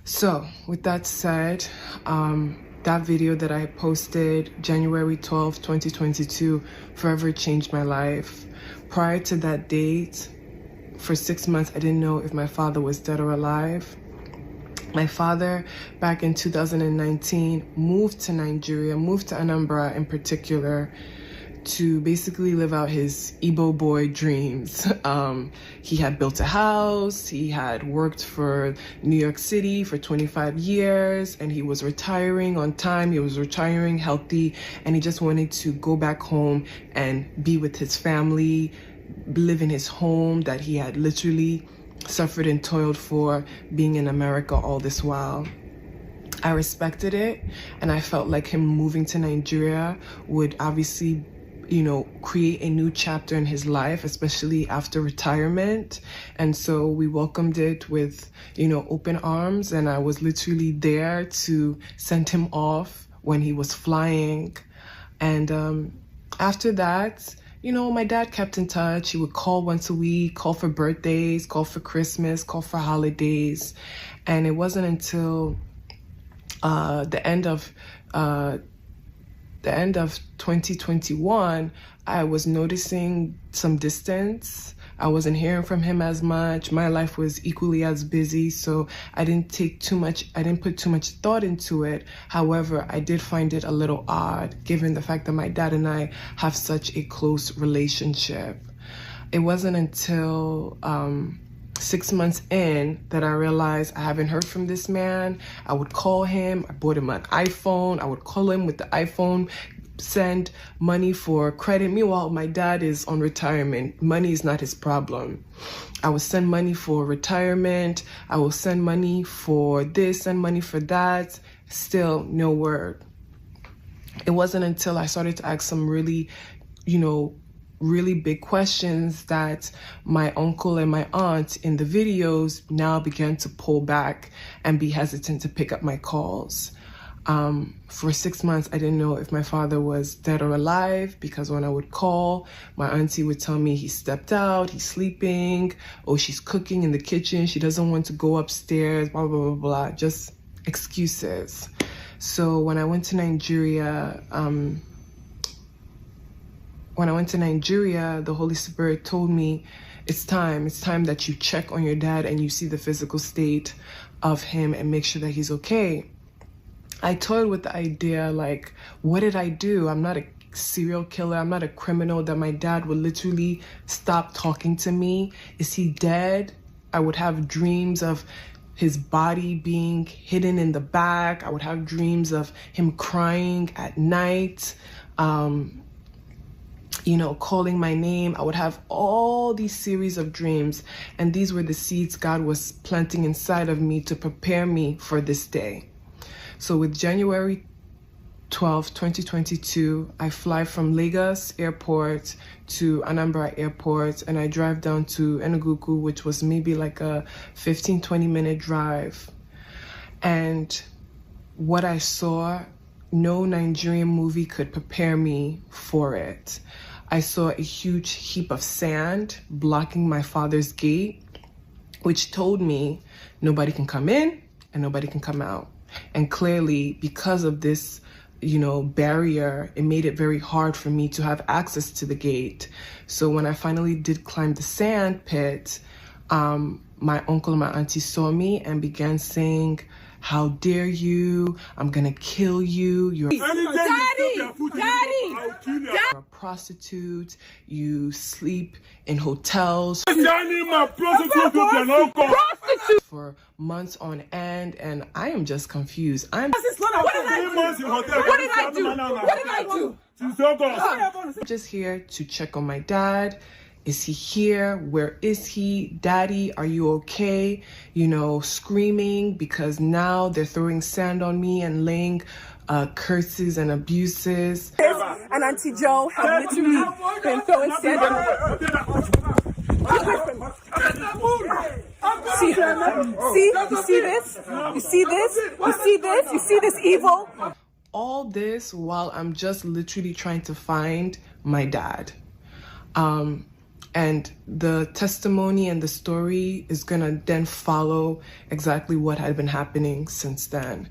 So with that said, that video that I posted January 12th, 2022 forever changed my life. Prior to that date, for 6 months, I didn't know if my father was dead or alive. My father, back in 2019, moved to Nigeria, moved to Anambra in particular, to basically live out his Igbo boy dreams. He had built a house, he had worked for New York City for 25 years, and he was retiring on time, he was retiring healthy, and he just wanted to go back home and be with his family, live in his home that he had literally suffered and toiled for being in America all this while. I respected it, and I felt like him moving to Nigeria would obviously, create a new chapter in his life, especially after retirement. And so we welcomed it with, open arms, and I was literally there to send him off when he was flying. And after that, my dad kept in touch. He would call once a week, call for birthdays, call for Christmas, call for holidays. And it wasn't until the end of 2021, I was noticing some distance. I wasn't hearing from him as much. My life was equally as busy, so I didn't put too much thought into it. However, I did find it a little odd, given the fact that my dad and I have such a close relationship. It wasn't until 6 months in that I realized I haven't heard from this man. I would call him, I bought him an iPhone, I would call him with the iPhone, send money for credit. Meanwhile, my dad is on retirement. Money is not his problem. I would send money for retirement. I will send money for this, send money for that. Still no word. It wasn't until I started to ask some really big questions that my uncle and my aunt in the videos now began to pull back and be hesitant to pick up my calls. For 6 months, I didn't know if my father was dead or alive, because when I would call, my auntie would tell me he stepped out, he's sleeping, or she's cooking in the kitchen, she doesn't want to go upstairs, blah, blah, blah, blah, just excuses. So when I went to Nigeria, the Holy Spirit told me, it's time that you check on your dad and you see the physical state of him and make sure that he's okay. I toyed with the idea, like, what did I do? I'm not a serial killer. I'm not a criminal that my dad would literally stop talking to me. Is he dead? I would have dreams of his body being hidden in the back. I would have dreams of him crying at night, calling my name. I would have all these series of dreams, and these were the seeds God was planting inside of me to prepare me for this day. So with January 12, 2022, I fly from Lagos Airport to Anambra Airport, and I drive down to Enugu, which was maybe like a 15-20 minute drive. And what I saw, no Nigerian movie could prepare me for it. I saw a huge heap of sand blocking my father's gate, which told me nobody can come in and nobody can come out. And clearly, because of this, barrier, it made it very hard for me to have access to the gate. So when I finally did climb the sand pit, my uncle and my auntie saw me and began saying, "How dare you? I'm gonna kill you. You're a prostitute. You sleep in hotels for months on end," and I am just confused. What did I do? I'm just here to check on my dad. Is he here? Where is he? Daddy, are you okay? Screaming because now they're throwing sand on me and laying curses and abuses. And Auntie Joe have literally been throwing sand on me. See, you see this? You see this? You see this? You see this evil? All this while I'm just literally trying to find my dad. And the testimony and the story is gonna then follow exactly what had been happening since then.